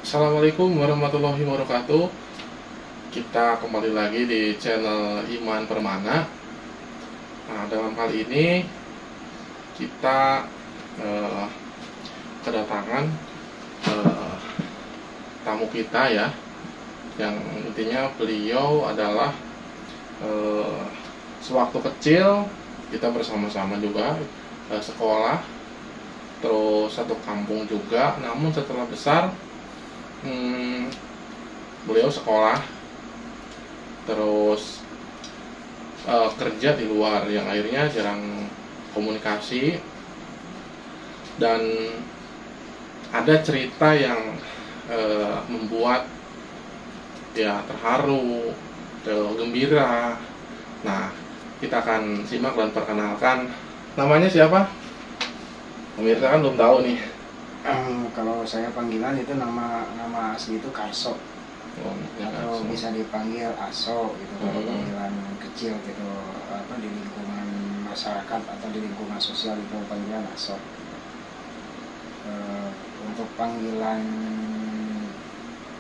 Assalamualaikum warahmatullahi wabarakatuh. Kita kembali lagi di channel Iman Permana. Nah, dalam kali ini kita kedatangan tamu kita ya, yang intinya beliau adalah sewaktu kecil kita bersama-sama juga sekolah, terus satu kampung juga. Namun setelah besar beliau sekolah terus kerja di luar, yang akhirnya jarang komunikasi. Dan ada cerita yang membuat ya terharu, gembira. Nah, kita akan simak dan perkenalkan. Namanya siapa? Pemirsa kan belum tahu nih. Kalau saya panggilan itu nama asli itu Karso, Ya, atau bisa dipanggil Aso gitu. Kalau panggilan kecil gitu, di lingkungan masyarakat atau di lingkungan sosial itu panggilan Aso. Untuk panggilan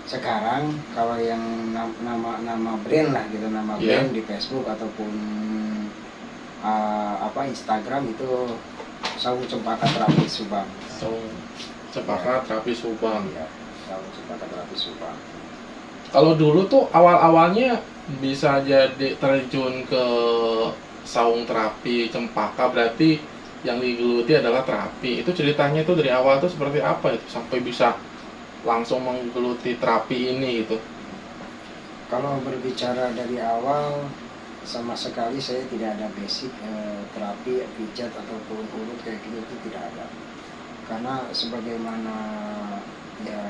sekarang, kalau yang nama brand lah gitu, nama brand di Facebook ataupun Instagram itu Saung Cempaka Terapi Subang. Cempaka Terapi Subang. Iya, Saung Cempaka Terapi Subang. Kalau dulu tuh awal-awalnya bisa jadi terjun ke saung terapi Cempaka, berarti yang digeluti adalah terapi. Itu ceritanya itu dari awal tuh seperti apa itu sampai bisa langsung menggeluti terapi ini gitu? Kalau berbicara dari awal, sama sekali saya tidak ada basic terapi, pijat ataupun urut kayak gitu, itu tidak ada. Karena sebagaimana ya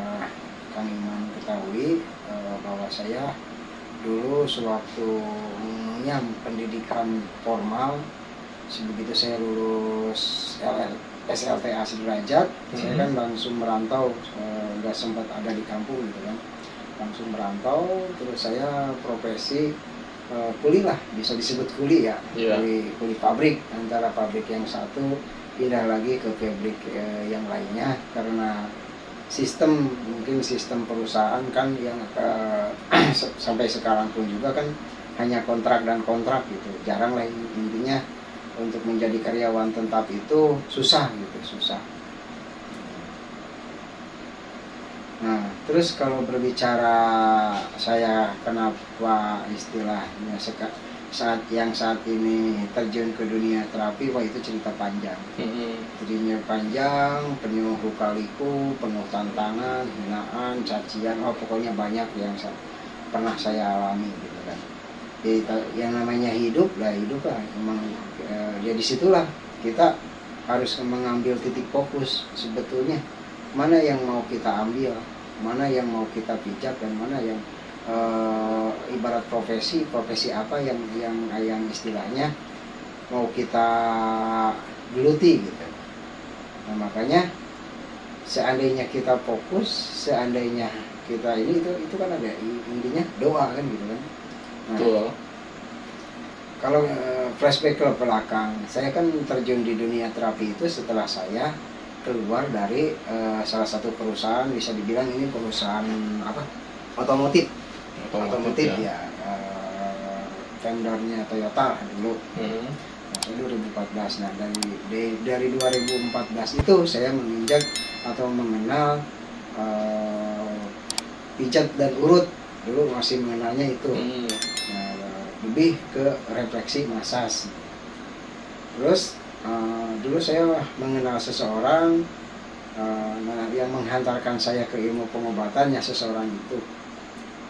Kang Iman ketahui, bahwa saya dulu sewaktu pendidikan formal, begitu saya lulus SLTA sederajat, saya kan langsung merantau, nggak sempat ada di kampung gitu kan, langsung merantau. Terus saya profesi kuli lah, bisa disebut kuli ya, kuli pabrik. Antara pabrik yang satu pindah lagi ke pabrik yang lainnya, karena mungkin sistem perusahaan kan yang sampai sekarang pun juga kan hanya kontrak dan kontrak gitu, jarang lah. Intinya untuk menjadi karyawan tetap itu susah gitu, susah. Nah, terus kalau berbicara saya kenapa istilahnya saat ini terjun ke dunia terapi, wah itu cerita panjang. Cerita panjang, penuh lika-liku, penuh tantangan, hinaan, cacian, pokoknya banyak yang pernah saya alami gitu kan. Yang namanya hidup lah, emang ya disitulah kita harus mengambil titik fokus sebetulnya, mana yang mau kita ambil, mana yang mau kita pijak, dan mana yang ibarat profesi apa yang istilahnya mau kita geluti gitu. Nah, makanya seandainya kita fokus, seandainya kita itu kan ada intinya doa kan gitu kan. Nah, kalau flashback ke belakang, saya kan terjun di dunia terapi itu setelah saya keluar dari salah satu perusahaan, bisa dibilang ini perusahaan otomotif ya, vendornya Toyota dulu. Nah, 2014. Nah, dari 2014 itu saya menginjak atau mengenal pijat dan urut. Dulu masih mengenalnya itu. Nah, lebih ke refleksi massage. Terus dulu saya mengenal seseorang, yang menghantarkan saya ke ilmu pengobatannya seseorang itu,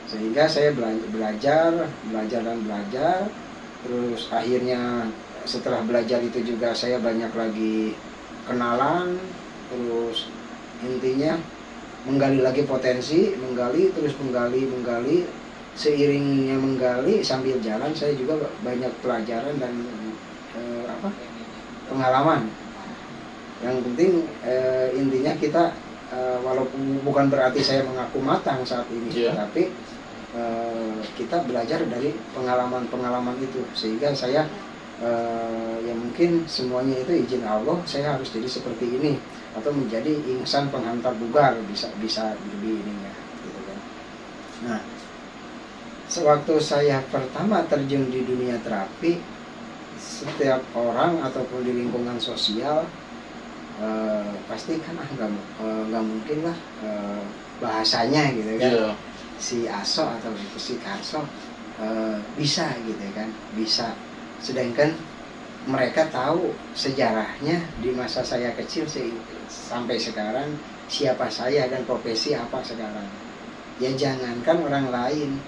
sehingga saya belajar. Terus akhirnya setelah belajar itu juga saya banyak lagi kenalan. Terus intinya menggali lagi potensi, menggali. Seiringnya menggali sambil jalan, saya juga banyak pelajaran dan pengalaman. Yang penting intinya kita, walaupun bukan berarti saya mengaku matang saat ini, tapi kita belajar dari pengalaman itu, sehingga saya ya mungkin semuanya itu izin Allah, saya harus jadi seperti ini. atau menjadi insan penghantar bugar, bisa bisa lebih ini ya gitu kan. Nah, sewaktu saya pertama terjun di dunia terapi, setiap orang ataupun di lingkungan sosial pasti kan nggak mungkin lah bahasanya gitu kan. Iya. Si Aso atau si Karso bisa gitu kan, bisa. Sedangkan mereka tahu sejarahnya di masa saya kecil sampai sekarang, siapa saya dan profesi apa sekarang. Ya jangankan orang lain,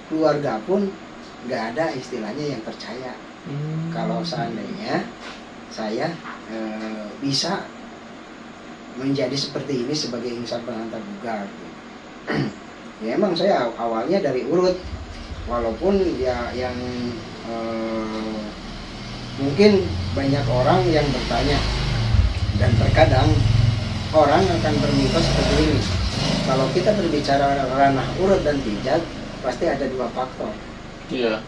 keluarga pun nggak ada istilahnya yang percaya kalau seandainya saya bisa menjadi seperti ini sebagai insan penghantar bugar. Ya emang saya awalnya dari urut, walaupun ya yang mungkin banyak orang yang bertanya, dan terkadang orang akan bermitos seperti ini. Kalau kita berbicara ranah urut dan pijat, pasti ada dua faktor. Iya.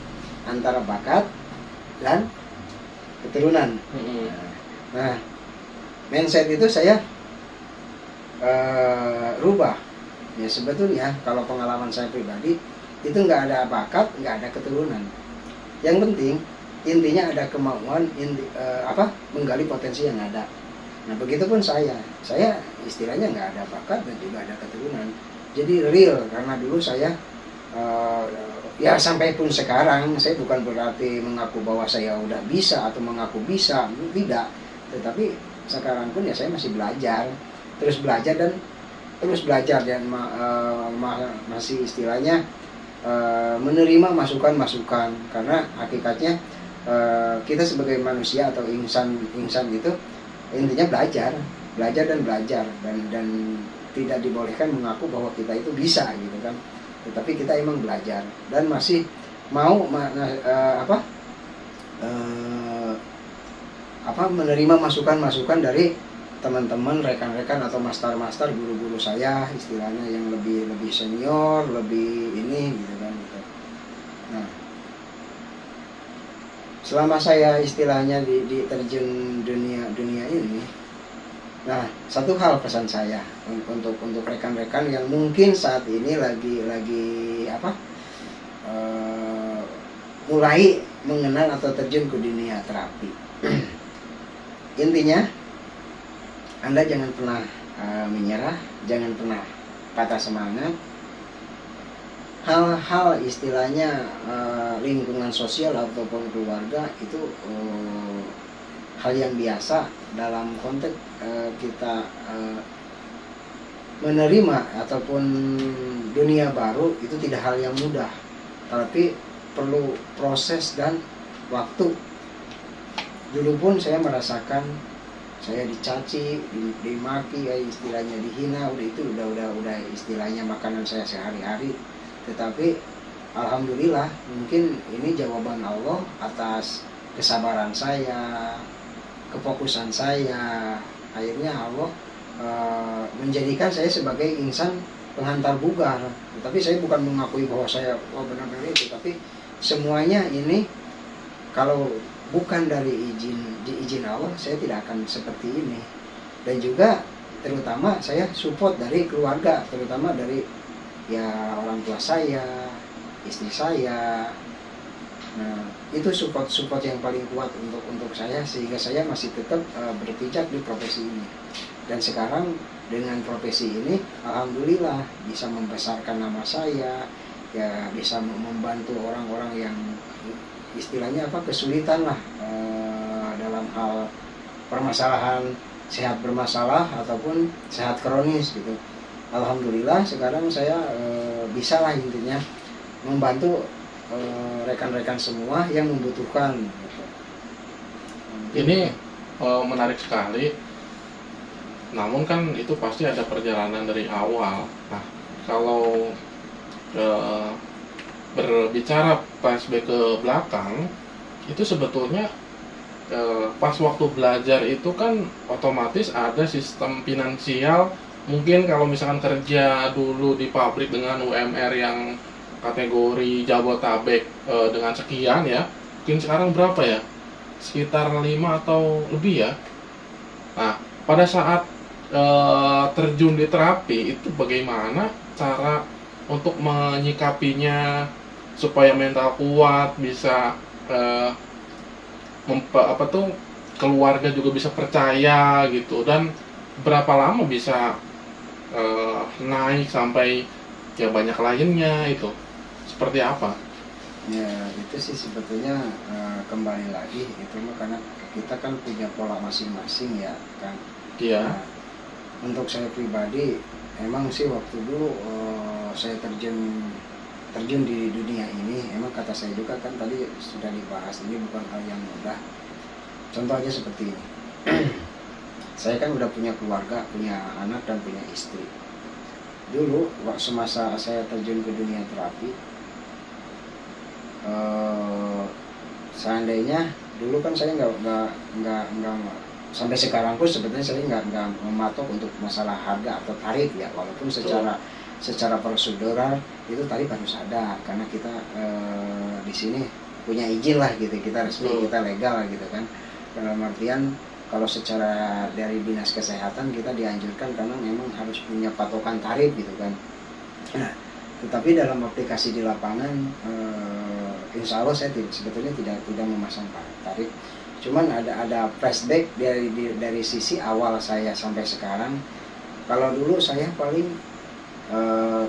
Antara bakat dan keturunan. Nah, mindset itu saya rubah. Ya sebetulnya kalau pengalaman saya pribadi itu nggak ada bakat, nggak ada keturunan. Yang penting intinya ada kemauan menggali potensi yang ada. Nah begitupun saya istilahnya nggak ada bakat dan juga ada keturunan. Jadi real, karena dulu saya ya sampai pun sekarang saya bukan berarti mengaku bahwa saya udah bisa atau mengaku bisa, tidak. Tetapi sekarang pun ya saya masih belajar, terus belajar dan masih istilahnya menerima masukan-masukan, karena hakikatnya kita sebagai manusia atau insan itu intinya belajar dan tidak dibolehkan mengaku bahwa kita itu bisa gitu kan. Tetapi kita emang belajar dan masih mau menerima masukan-masukan dari teman-teman, rekan-rekan atau master-master, guru-guru saya istilahnya yang lebih senior, lebih ini gitu kan gitu. Nah, selama saya istilahnya di terjun dunia ini, nah satu hal pesan saya untuk rekan-rekan yang mungkin saat ini lagi mulai mengenal atau terjun ke dunia terapi. Intinya Anda jangan pernah menyerah, jangan pernah patah semangat. Hal-hal istilahnya lingkungan sosial ataupun keluarga itu hal yang biasa dalam konteks kita menerima ataupun dunia baru. Itu tidak hal yang mudah, tapi perlu proses dan waktu. Dulu pun saya merasakan saya dicaci, dimaki, istilahnya dihina, udah istilahnya makanan saya sehari-hari. Tetapi alhamdulillah mungkin ini jawaban Allah atas kesabaran saya, kefokusan saya. Akhirnya Allah menjadikan saya sebagai insan penghantar bugar. Tetapi saya bukan mengakui bahwa saya benar-benar itu, tapi semuanya ini kalau bukan dari izin Allah, saya tidak akan seperti ini. Dan juga terutama saya support dari keluarga, terutama dari ya orang tua saya, istri saya. Nah, itu support yang paling kuat untuk saya, sehingga saya masih tetap berpijak di profesi ini. Dan sekarang dengan profesi ini alhamdulillah bisa membesarkan nama saya, ya bisa membantu orang-orang yang istilahnya kesulitan lah dalam hal permasalahan sehat bermasalah ataupun sehat kronis gitu. Alhamdulillah sekarang saya bisa lah intinya membantu rekan-rekan semua yang membutuhkan gitu. Ini menarik sekali. Namun kan itu pasti ada perjalanan dari awal. Nah, kalau berbicara flashback ke belakang, itu sebetulnya pas waktu belajar itu kan otomatis ada sistem finansial. Mungkin kalau misalkan kerja dulu di pabrik dengan UMR yang kategori Jabotabek dengan sekian ya, mungkin sekarang berapa ya, sekitar 5 atau lebih ya. Nah, pada saat terjun di terapi itu bagaimana cara untuk menyikapinya supaya mental kuat, bisa eh, apa tuh, keluarga juga bisa percaya gitu, dan berapa lama bisa naik sampai ya banyak kliennya itu seperti apa? Ya itu sih sebetulnya kembali lagi itu mah karena kita kan punya pola masing-masing ya kan. Iya. Nah, untuk saya pribadi emang sih waktu dulu saya terjun di dunia ini, emang kata saya juga kan tadi sudah dibahas, ini bukan hal yang mudah. Contoh aja seperti ini. Saya kan udah punya keluarga, punya anak dan punya istri. Dulu waktu semasa saya terjun ke dunia terapi, seandainya dulu kan saya nggak sampai sekarang pun sebetulnya saya nggak mematok untuk masalah harga atau tarif ya, walaupun secara prosedural itu tarif harus ada karena kita di sini punya izin lah gitu, kita resmi, kita legal gitu kan. Dalam artian kalau secara dari dinas kesehatan kita dianjurkan karena memang harus punya patokan tarif gitu kan. Nah, tetapi dalam aplikasi di lapangan insya Allah saya sebetulnya tidak memasang tarif. Cuman ada flashback dari sisi awal saya sampai sekarang. Kalau dulu saya paling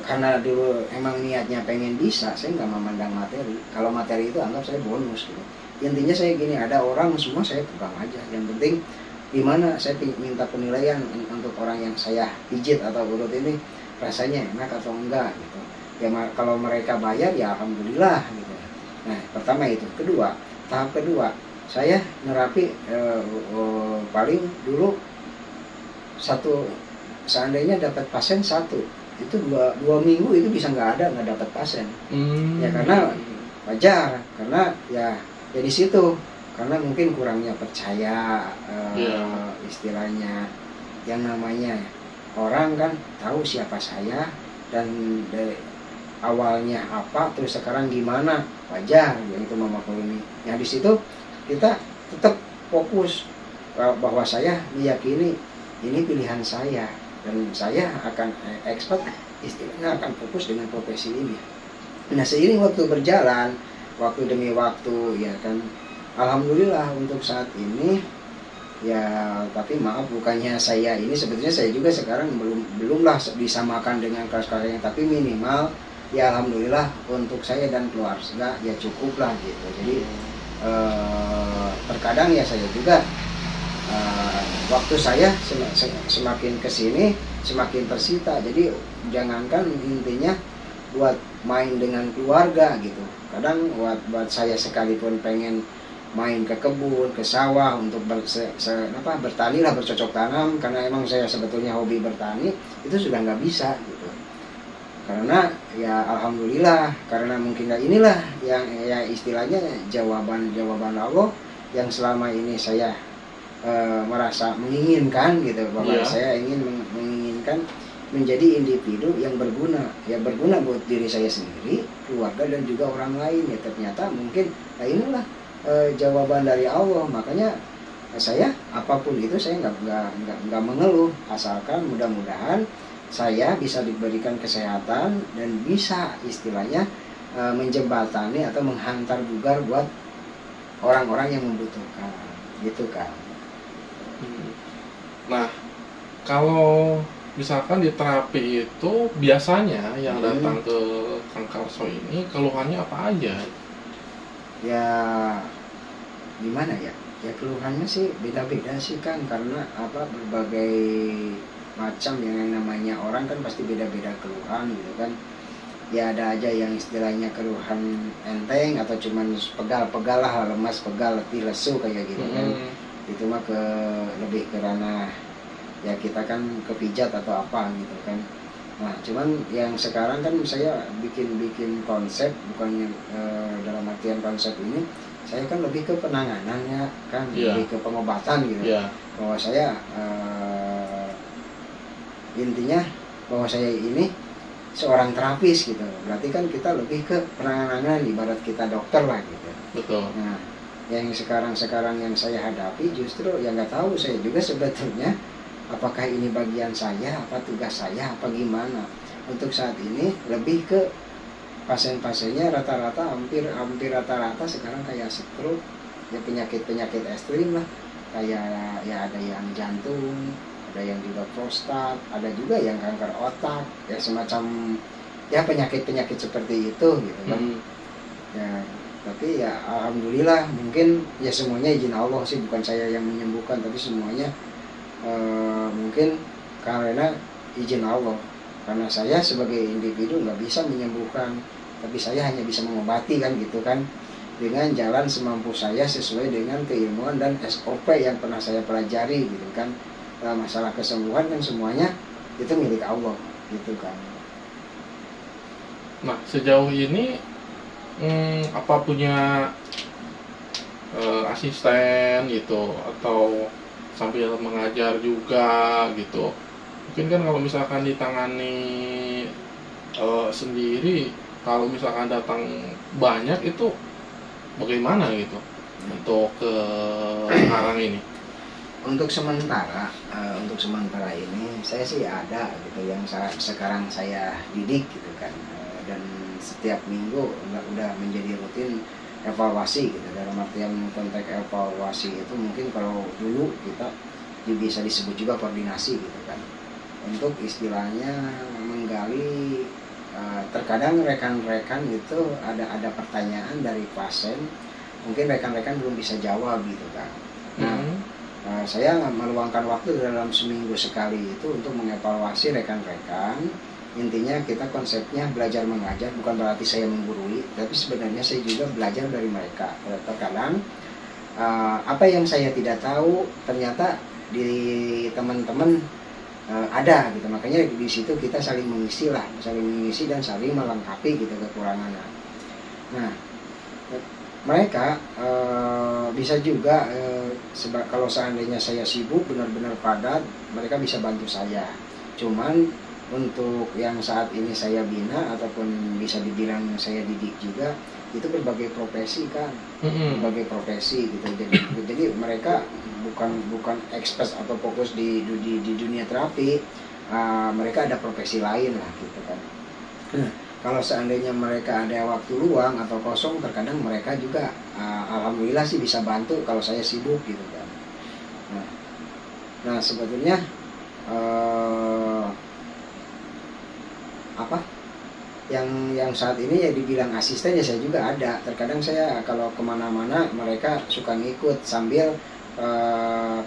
karena dulu emang niatnya pengen bisa, saya nggak memandang materi. Kalau materi itu anggap saya bonus gitu. Intinya saya gini, ada orang semua saya pegang aja. Yang penting gimana saya minta penilaian untuk orang yang saya pijit atau urut ini rasanya enak atau enggak gitu. Ya kalau mereka bayar ya alhamdulillah gitu. Nah pertama itu. Tahap kedua saya nerapi paling dulu seandainya dapat pasien satu itu dua minggu itu bisa nggak dapat pasien. Ya karena wajar, karena ya di situ karena mungkin kurangnya percaya istilahnya, yang namanya orang kan tahu siapa saya dan dari awalnya apa terus sekarang gimana, wajar ya itu memaklumi. Ya di situ kita tetap fokus bahwa saya meyakini ini pilihan saya dan saya akan expert, istilahnya akan fokus dengan profesi ini. Nah seiring waktu berjalan, waktu demi waktu ya kan, alhamdulillah untuk saat ini ya, tapi maaf bukannya saya ini sebetulnya saya juga sekarang belumlah disamakan dengan kelas-kelas yang, tapi minimal ya alhamdulillah untuk saya dan keluarga ya cukup lah gitu. Jadi terkadang ya saya juga waktu saya semakin kesini semakin tersita. Jadi jangankan intinya buat main dengan keluarga gitu, kadang buat saya sekalipun pengen main ke kebun, ke sawah untuk bertani lah, bercocok tanam, karena emang saya sebetulnya hobi bertani, itu sudah nggak bisa gitu. Karena ya alhamdulillah, karena mungkin inilah yang ya istilahnya jawaban Allah yang selama ini saya merasa menginginkan gitu, bahwa saya ingin menginginkan menjadi individu yang berguna, ya berguna buat diri saya sendiri, keluarga dan juga orang lain. Ya ternyata mungkin inilah jawaban dari Allah. Makanya saya apapun itu saya nggak mengeluh, asalkan mudah-mudahan saya bisa diberikan kesehatan dan bisa istilahnya menjembatani atau menghantar bugar buat orang-orang yang membutuhkan gitu kan. Nah kalau misalkan di terapi itu biasanya yang datang ke Kang Karso ini keluhannya apa aja? Ya gimana ya, ya keluhannya sih beda-beda sih kan, karena berbagai macam yang namanya orang kan pasti beda-beda keluhan gitu kan. Ya ada aja yang istilahnya keluhan enteng atau cuman pegal-pegal lah, lemas, pegal, letih, lesu kayak gitu kan. Itu mah lebih ke ranah ya kita kan kepijat atau apa gitu kan. Nah cuman yang sekarang kan saya bikin konsep, bukannya dalam artian konsep ini saya kan lebih ke penanganannya kan, lebih ke pengobatan gitu. Bahwa saya intinya bahwa saya ini seorang terapis gitu, berarti kan kita lebih ke penanganan, ibarat kita dokter lah gitu. Betul. Nah yang sekarang yang saya hadapi justru ya nggak tahu saya juga sebetulnya apakah ini bagian saya, apa tugas saya, apa gimana. Untuk saat ini lebih ke pasien-pasiennya rata-rata hampir rata-rata sekarang kayak stroke, ya penyakit ekstrim lah, kayak ya ada yang jantung, ada yang juga prostat, ada juga yang kanker otak, ya semacam ya penyakit seperti itu gitu kan. Ya, tapi ya alhamdulillah mungkin ya semuanya izin Allah sih, bukan saya yang menyembuhkan, tapi semuanya mungkin karena izin Allah. Karena saya sebagai individu nggak bisa menyembuhkan, tapi saya hanya bisa mengobati kan gitu kan, dengan jalan semampu saya sesuai dengan keilmuan dan SOP yang pernah saya pelajari gitu kan. Nah, masalah kesembuhan kan semuanya itu milik Allah gitu kan. Nah, sejauh ini apa punya asisten gitu, atau sambil mengajar juga gitu? Mungkin kan kalau misalkan ditangani sendiri, kalau misalkan datang banyak itu bagaimana gitu untuk sekarang ini? Untuk sementara ini saya sih ada gitu yang sekarang saya didik gitu kan. Dan setiap minggu udah menjadi rutin evaluasi gitu. Dalam artian konteks evaluasi itu mungkin kalau dulu kita bisa disebut juga koordinasi gitu kan, untuk istilahnya menggali terkadang rekan-rekan itu ada pertanyaan dari pasien, mungkin rekan-rekan belum bisa jawab gitu kan. Nah, saya meluangkan waktu dalam seminggu sekali itu untuk mengevaluasi rekan-rekan. Intinya kita konsepnya belajar mengajar, bukan berarti saya menggurui, tapi sebenarnya saya juga belajar dari mereka. Terkadang apa yang saya tidak tahu ternyata di teman-teman ada gitu, makanya di situ kita saling mengisi dan saling melengkapi gitu kekurangan. Nah, mereka bisa juga kalau seandainya saya sibuk benar-benar padat, mereka bisa bantu saya. Cuman untuk yang saat ini saya bina ataupun bisa dibilang saya didik juga, itu berbagai profesi kan, berbagai profesi gitu. Jadi mereka bukan expert atau fokus di dunia terapi, mereka ada profesi lain lah gitu kan. Kalau seandainya mereka ada waktu luang atau kosong, terkadang mereka juga alhamdulillah sih bisa bantu kalau saya sibuk gitu kan. Nah sebetulnya yang saat ini ya dibilang asisten ya saya juga ada. Terkadang saya kalau kemana-mana mereka suka ngikut sambil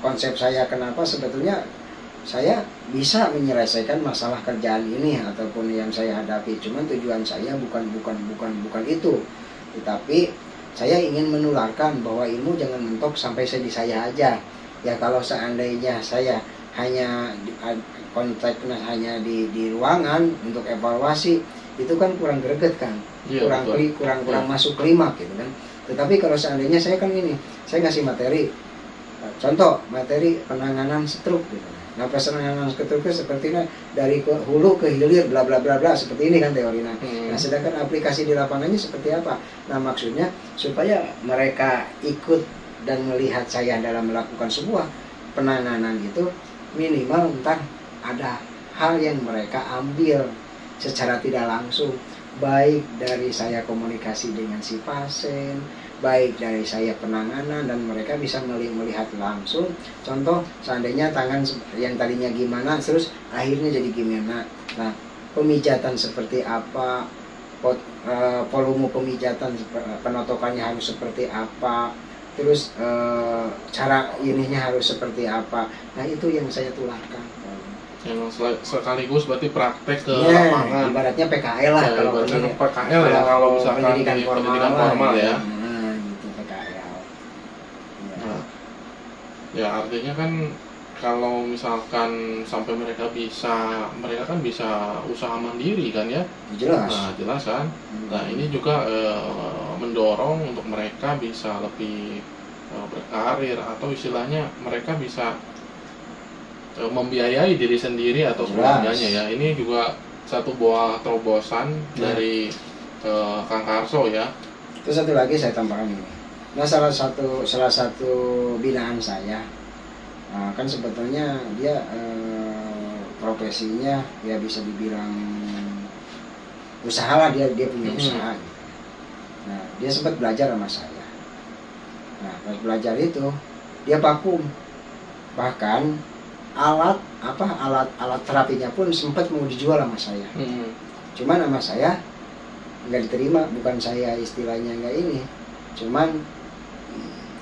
konsep saya kenapa sebetulnya saya bisa menyelesaikan masalah kerjaan ini ataupun yang saya hadapi. Cuman tujuan saya bukan itu, tetapi saya ingin menularkan bahwa ilmu jangan mentok sampai di saya aja. Ya kalau seandainya saya hanya konteksnya hanya di ruangan untuk evaluasi, itu kan kurang greget kan, kurang masuk klimaks gitu kan. Tetapi kalau seandainya saya kan ini, saya ngasih materi, contoh materi penanganan stroke gitu. Nah penanganan stroke seperti ini dari hulu ke hilir bla bla bla bla seperti ini kan teorinya. Nah sedangkan aplikasi di lapangannya seperti apa? Nah maksudnya supaya mereka ikut dan melihat saya dalam melakukan sebuah penanganan itu, minimal entar ada hal yang mereka ambil secara tidak langsung, baik dari saya komunikasi dengan si pasien, baik dari saya penanganan, dan mereka bisa melihat langsung. Contoh seandainya tangan yang tadinya gimana terus akhirnya jadi gimana. Nah pemijatan seperti apa, volume pemijatan penotokannya harus seperti apa, terus cara ininya harus seperti apa. Nah itu yang saya tularkan. Yang sekaligus berarti praktek ke lapangan. Ibaratnya PKL lah, ya, ibaratnya PKL ya kalau misalkan pendidikan formal ya. Gitu PKL. Nah, ya artinya kan kalau misalkan sampai mereka kan bisa usaha mandiri kan ya. Jelas. Nah jelas kan. Nah ini juga mendorong untuk mereka bisa lebih berkarir, atau istilahnya mereka bisa membiayai diri sendiri atau keluarganya ya. Ini juga satu buah terobosan dari Kang Karso ya. Terus satu lagi saya tambahkan ini. Nah salah satu binaan saya Kan sebetulnya dia profesinya ya bisa dibilang usaha lah, dia punya usaha gitu. Nah, dia sempat belajar sama saya. Nah, pas belajar itu dia vakum. Bahkan alat terapinya pun sempat mau dijual sama saya. Cuman sama saya nggak diterima, bukan saya istilahnya nggak ini. Cuman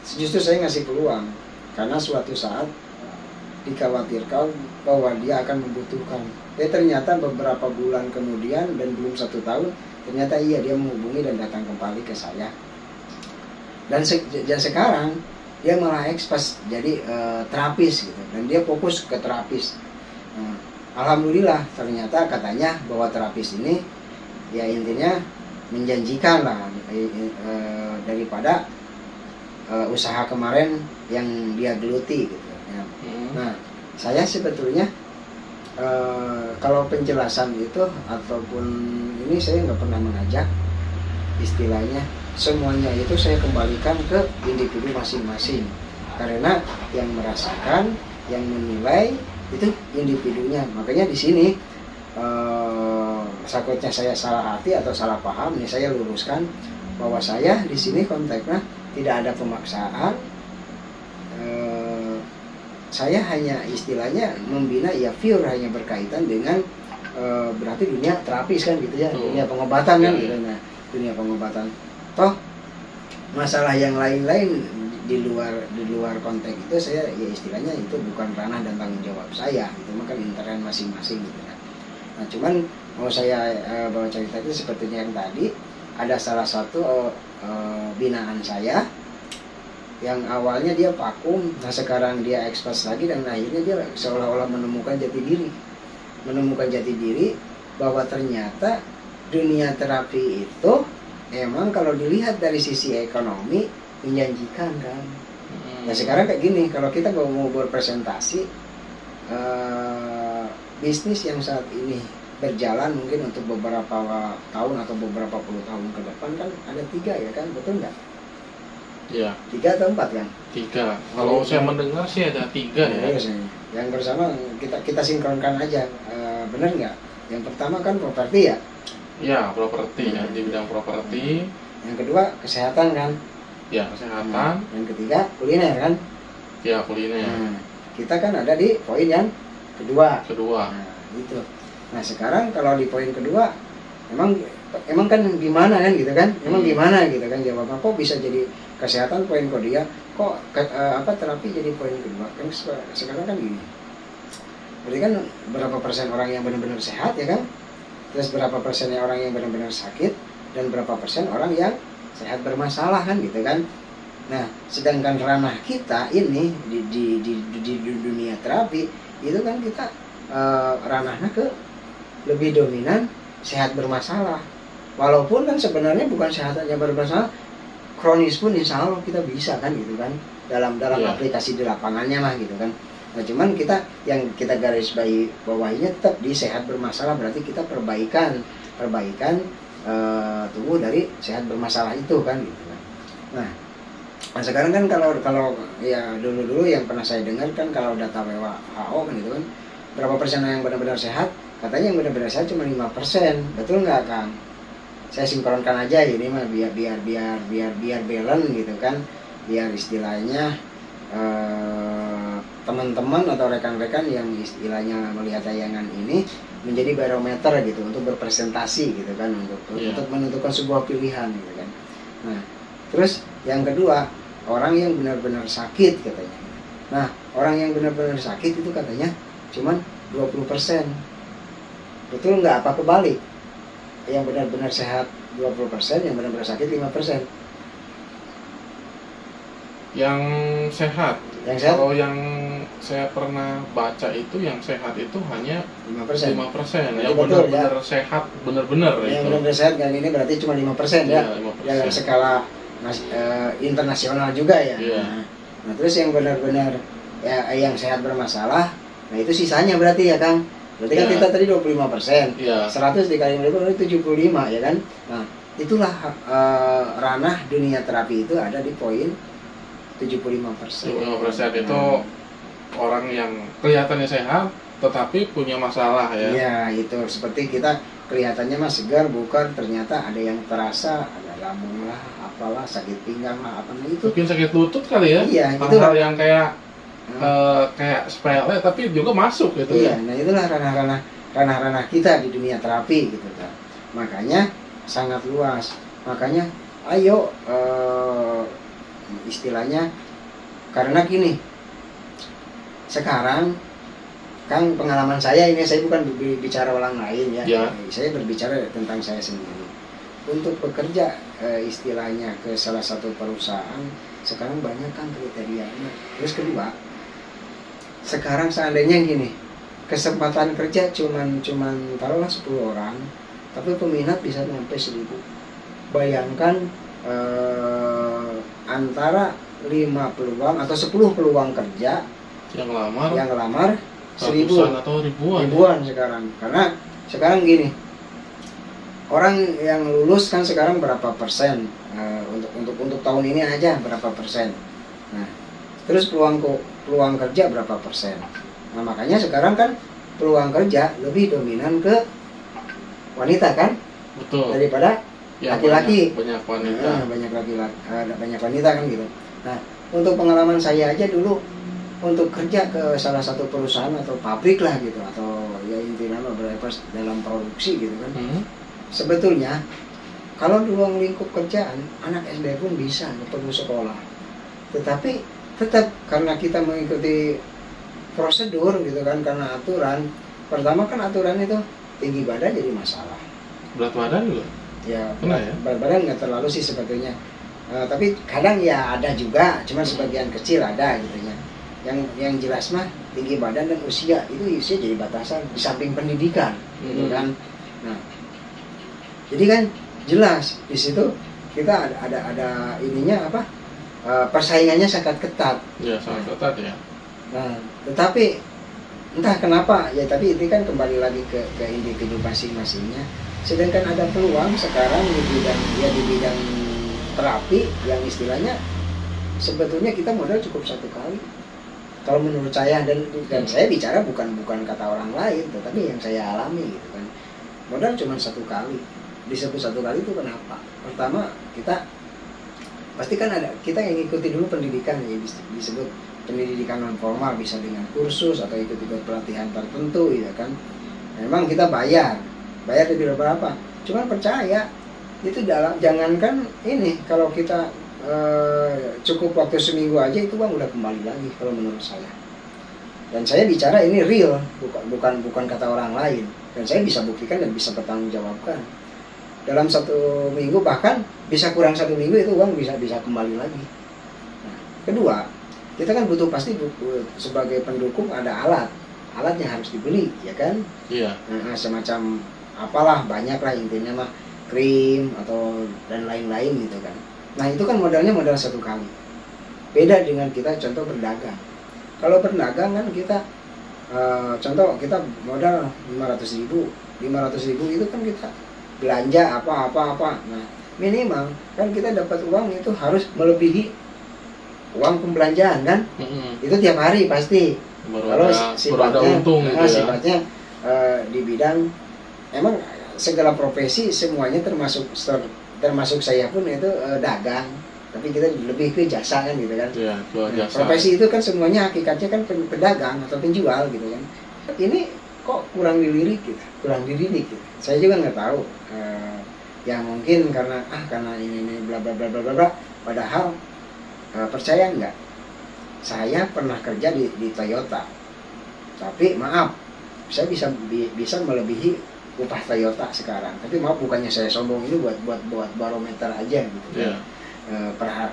justru saya ngasih peluang karena suatu saat dikhawatirkan bahwa dia akan membutuhkan. Ternyata beberapa bulan kemudian dan belum 1 tahun, ternyata iya dia menghubungi dan datang kembali ke saya. Dan sekarang dia malah ekspres jadi terapis gitu, dan dia fokus ke terapis. Alhamdulillah ternyata katanya bahwa terapis ini ya intinya menjanjikan lah daripada usaha kemarin yang dia geluti gitu ya. Nah, saya sebetulnya kalau penjelasan itu ataupun ini saya nggak pernah mengajak, istilahnya semuanya itu saya kembalikan ke individu masing-masing, karena yang merasakan, yang menilai itu individunya. Makanya di sini takutnya saya salah arti atau salah paham, nih saya luruskan bahwa saya di sini konteksnya tidak ada pemaksaan. Saya hanya istilahnya membina ya pure hanya berkaitan dengan berarti dunia terapis kan gitu ya, dunia pengobatan kan gitu. Nah, dunia pengobatan. Toh masalah yang lain-lain di luar konteks itu saya ya istilahnya itu bukan ranah dan tanggung jawab saya, itu makan intern masing-masing gitu kan. Nah, cuman mau saya bawa cerita itu sepertinya yang tadi ada salah satu binaan saya yang awalnya dia vakum, nah sekarang dia ekspres lagi dan akhirnya dia seolah-olah menemukan jati diri bahwa ternyata dunia terapi itu emang kalau dilihat dari sisi ekonomi menjanjikan kan. Nah sekarang kayak gini, kalau kita mau berpresentasi bisnis yang saat ini berjalan mungkin untuk beberapa tahun atau beberapa puluh tahun ke depan kan ada 3 ya kan, betul nggak? Iya. 3 atau 4 kan? 3. Kalau saya mendengar sih ada 3 ya. Yang bersama kita sinkronkan aja, benar nggak? Yang pertama kan properti ya? Ya, properti ya, di bidang properti. Yang kedua kesehatan kan? Ya, kesehatan. Yang ketiga kuliner kan? Ya, kuliner. Kita kan ada di poin yang kedua. Nah, itu. Nah sekarang kalau di poin kedua, emang kan gimana kan gitu kan? Emang gimana gitu kan jawabannya, kok bisa jadi kesehatan poin kedua, kok terapi jadi poin kedua? Kan sekarang kan gini. Berarti kan berapa persen orang yang benar-benar sehat ya kan? Terus berapa persennya orang yang benar-benar sakit, dan berapa persen orang yang sehat bermasalah kan gitu kan? Nah, sedangkan ranah kita ini di dunia terapi itu kan kita ranahnya ke lebih dominan sehat bermasalah. Walaupun kan sebenarnya bukan sehat aja bermasalah, kronis pun insya Allah kita bisa kan gitu kan, dalam aplikasi di lapangannya lah gitu kan. Nah cuman yang kita garis bawahinya tetap di sehat bermasalah, berarti kita perbaikan tubuh dari sehat bermasalah itu kan gitu kan. Nah sekarang kan kalau ya dulu yang pernah saya dengar kan, kalau data WHO kan gitu kan, berapa persen yang benar-benar sehat, katanya yang benar-benar sehat cuma 5%, betul nggak kan? Saya sinkronkan aja ini mah biar balance gitu kan, biar istilahnya teman-teman atau rekan-rekan yang istilahnya melihat tayangan ini menjadi barometer gitu untuk berpresentasi gitu kan, untuk menentukan sebuah pilihan gitu kan. Nah terus yang kedua, orang yang benar-benar sakit katanya. Nah orang yang benar-benar sakit itu katanya cuman 20%, betul nggak? Apa kebalik? Yang benar-benar sehat 20%, yang benar-benar sakit 5%. Yang sehat. Kalau yang saya pernah baca itu yang sehat itu hanya 5%. Yang benar-benar sehat, benar-benar yang benar-benar sehat kan ini berarti cuma 5% ya. Dalam skala internasional juga ya. Nah, terus yang benar-benar yang sehat bermasalah, nah itu sisanya berarti ya Kang. Berarti kan kita tadi 25%, 100 dikali 50 itu 75 ya kan. Nah itulah ranah dunia terapi itu ada di poin 75%. 75% itu orang yang kelihatannya sehat tetapi punya masalah ya. Iya, itu seperti kita kelihatannya mah segar, bukan, ternyata ada yang terasa, ada lambung lah, apalah, sakit pinggang lah, apa itu. Mungkin sakit lutut kali ya. Iya, itu hal-hal yang kayak kayak sepele tapi juga masuk gitu iya, ya. nah itulah ranah-ranah kita di dunia terapi gitu kan. Makanya sangat luas. Makanya ayo istilahnya, karena gini, sekarang kan pengalaman saya ini, saya bukan bicara orang lain ya, Ya. saya berbicara tentang saya sendiri. Untuk bekerja istilahnya ke salah satu perusahaan sekarang banyak kan kriterianya. Terus kedua, sekarang seandainya gini, kesempatan kerja cuman taruhlah 10 orang, tapi peminat bisa sampai 1000. Bayangkan antara 5 peluang atau 10 peluang kerja Yang lamar 1000 ratusan atau ribuan. sekarang. Karena sekarang gini, orang yang lulus kan sekarang berapa persen, untuk tahun ini aja berapa persen. Nah, terus peluang kerja berapa persen. Nah, makanya sekarang kan peluang kerja lebih dominan ke wanita kan, Betul. daripada Ya, laki-laki. banyak wanita. Banyak wanita kan gitu. Nah, untuk pengalaman saya aja dulu, untuk kerja ke salah satu perusahaan atau pabrik lah gitu, atau ya intinya berapa dalam produksi gitu kan. Sebetulnya kalau di ruang lingkup kerjaan, anak SD pun bisa, nggak perlu sekolah. Tetapi tetap karena kita mengikuti prosedur gitu kan, karena aturan. Pertama kan aturan itu tinggi badan jadi masalah. Berat badan juga. Ya, Kena ya? berat badan nggak terlalu sih sebetulnya. Tapi kadang ya ada juga, cuman sebagian kecil ada gitu ya. Yang jelas mah tinggi badan dan usia jadi batasan di samping pendidikan gitu kan. Nah, jadi kan jelas di situ kita ada ininya apa, persaingannya sangat ketat. Ya, sangat ketat ya. Nah, tetapi entah kenapa ya, tapi itu kan kembali lagi ke individu masing-masingnya. Sedangkan ada peluang sekarang di bidang terapi yang istilahnya sebetulnya kita modal cukup 1 kali. Kalau menurut saya, dan saya bicara bukan kata orang lain, tetapi yang saya alami gitu kan. Modal cuma 1 kali. Disebut 1 kali itu kenapa? Pertama, kita pasti kan kita yang ikuti dulu pendidikan ya, disebut pendidikan non formal, bisa dengan kursus atau ikut pelatihan tertentu ya kan. Memang kita bayar itu berapa? Cuman percaya itu jangankan ini, kalau kita cukup waktu seminggu aja itu uang udah kembali lagi kalau menurut saya. Dan saya bicara ini real, bukan kata orang lain, dan saya bisa buktikan dan bisa bertanggungjawabkan. Dalam 1 minggu, bahkan bisa kurang 1 minggu, itu uang bisa kembali lagi. Nah, kedua, kita kan butuh pasti sebagai pendukung ada alatnya harus dibeli ya kan. Iya. Nah, semacam apalah, banyak lah intinya mah, krim atau dan lain-lain gitu kan. Nah, itu kan modalnya modal 1 kali. Beda dengan kita contoh berdagang. Kalau berdagang kan kita contoh kita modal 500.000 itu kan kita belanja apa. Nah, minimal kan kita dapat uang itu harus melebihi uang pembelanjaan kan. Itu tiap hari pasti. Kalau sifatnya untung gitu ya. Sifatnya di bidang, emang segala profesi semuanya termasuk saya pun itu dagang, tapi kita lebih ke jasa kan gitu kan. Ya, Nah, profesi itu kan semuanya hakikatnya kan pedagang atau penjual gitu kan. Ini kok kurang dididik gitu. Saya juga nggak tahu. Ya mungkin karena ini bla bla bla bla bla. Padahal percaya nggak? Saya pernah kerja di Toyota, tapi maaf, saya bisa melebihi upah Toyota sekarang. Tapi maaf, bukannya saya sombong, ini buat barometer aja gitu kan.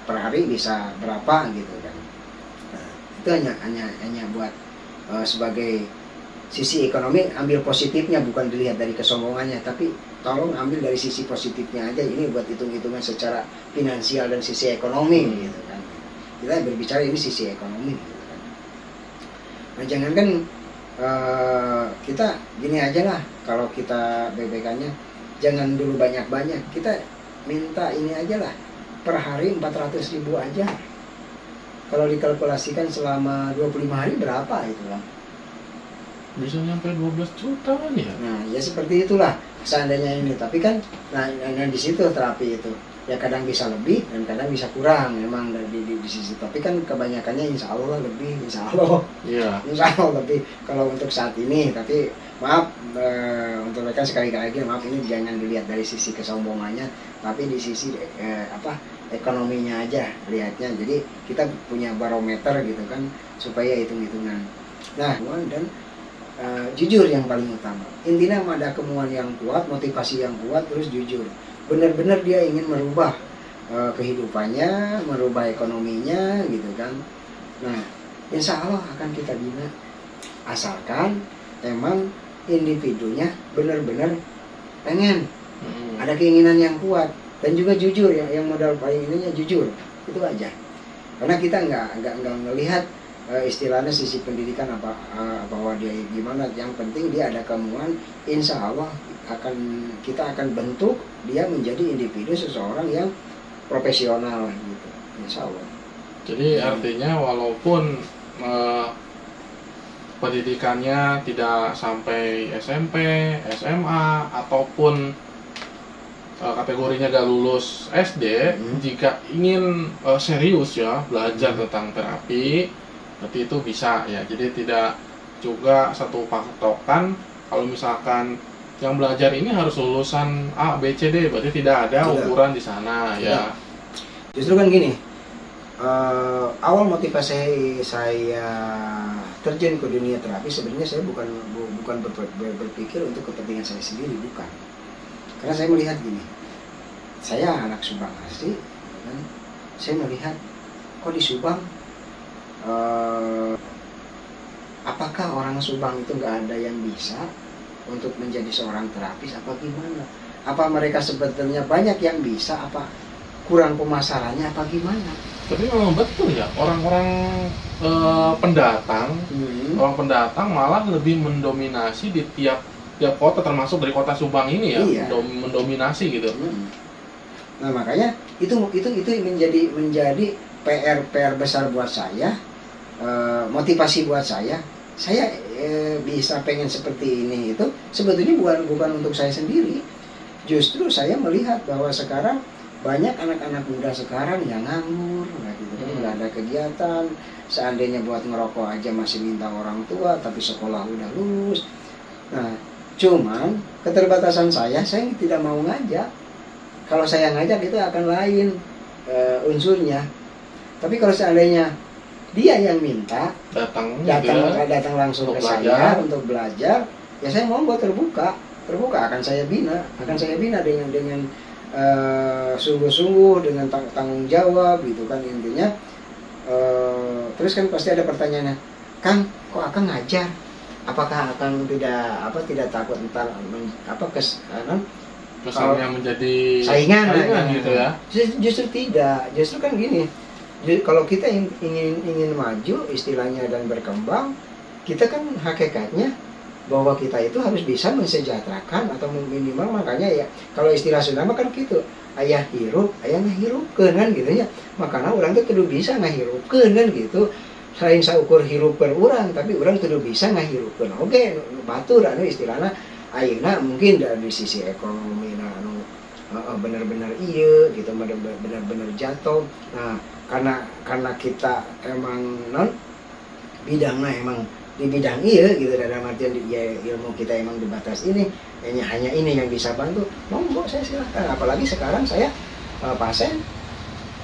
Per hari bisa berapa gitu kan. Nah, itu hanya buat sebagai sisi ekonomi, ambil positifnya, bukan dilihat dari kesombongannya, tapi tolong ambil dari sisi positifnya aja. Ini buat hitung-hitungan secara finansial dan sisi ekonomi gitu kan. Kita berbicara ini sisi ekonomi gitu kan. Nah, jangankan kita gini aja lah, kalau kita BBK-nya jangan dulu banyak-banyak, kita minta ini aja lah, per hari 400.000 aja. kalau dikalkulasikan selama 25 hari berapa itu Bang? Bisa nyampe 12 juta kan ya? Nah, ya seperti itulah seandainya ini. Tapi kan, nah di situ terapi itu. Ya kadang bisa lebih dan kadang bisa kurang memang di sisi. Tapi kan kebanyakannya insya Allah lebih, insya Allah. Iya. Insya Allah lebih kalau untuk saat ini. Tapi maaf untuk mereka sekali lagi maaf, ini jangan dilihat dari sisi kesombongannya, tapi di sisi ekonominya aja lihatnya. Jadi kita punya barometer gitu kan supaya hitung-hitungan. Nah, dan jujur yang paling utama. Intinya ada kemauan yang kuat, motivasi yang kuat, terus jujur. Benar-benar dia ingin merubah kehidupannya, merubah ekonominya gitu kan. Nah, insya Allah akan kita bina. Asalkan emang individunya benar-benar pengen, ada keinginan yang kuat dan juga jujur. Yang modal paling ininya jujur, itu aja. Karena kita nggak melihat istilahnya sisi pendidikan bahwa dia gimana. Yang penting dia ada kemauan, insya Allah kita akan bentuk dia menjadi individu seseorang yang profesional gitu, insya Allah. Jadi artinya walaupun pendidikannya tidak sampai SMP, SMA ataupun kategorinya gak lulus SD, jika ingin serius ya belajar tentang terapi, berarti itu bisa ya. Jadi tidak juga satu patokan kalau misalkan yang belajar ini harus lulusan A, B, C, D, berarti tidak ada ukuran di sana ya. Justru kan gini, awal motivasi saya terjun ke dunia terapi sebenarnya saya bukan berpikir untuk kepentingan saya sendiri, bukan. Karena saya melihat gini, saya anak Subang asli, kan? Saya melihat kok di Subang apakah orang Subang itu nggak ada yang bisa untuk menjadi seorang terapis apa gimana? Apa mereka sebetulnya banyak yang bisa, apa kurang pemasarannya apa gimana? Tapi memang betul ya, orang-orang pendatang, orang pendatang malah lebih mendominasi di tiap kota, termasuk dari kota Subang ini ya, iya. Mendominasi gitu. Nah makanya itu menjadi PR besar buat saya, motivasi buat saya. Saya bisa pengen seperti ini itu sebetulnya bukan untuk saya sendiri. Justru saya melihat bahwa sekarang banyak anak-anak muda sekarang yang nganggur, nggak ada kegiatan. Seandainya buat ngerokok aja masih minta orang tua, tapi sekolah udah lulus. Nah, cuman keterbatasan saya tidak mau ngajak. Kalau saya ngajak itu akan lain unsurnya. Tapi kalau seandainya dia yang minta datang langsung ke saya untuk belajar, ya saya monggo terbuka akan saya bina dengan sungguh-sungguh, dengan tanggung jawab gitu kan intinya. Terus kan pasti ada pertanyaannya, Kang, kok Akang ngajar? Apakah Akang tidak takut entar kesannya menjadi saingan gitu ya? Justru tidak, justru kan gini. Jadi kalau kita ingin maju istilahnya dan berkembang, kita kan hakikatnya bahwa kita itu harus bisa mensejahterakan atau minimal, makanya ya kalau istilah Sunda kan gitu, ayah hirup, ayah ngahirupkeun kan gitu ya. Makanya orang itu kudu bisa ngahirupkeun kan gitu. Selain saukur hirup per urang, tapi orang kudu bisa ngahirupkeun. Oke, batur anu istilahnya ayeuna mungkin dari sisi ekonomi anu benar-benar iya gitu, benar-benar jatuh. Nah, karena kita emang bidangnya emang di bidang iya gitu, dalam artian ya, ilmu kita emang di batas ini, hanya ini yang bisa bantu, monggo saya silahkan. Apalagi sekarang saya pasien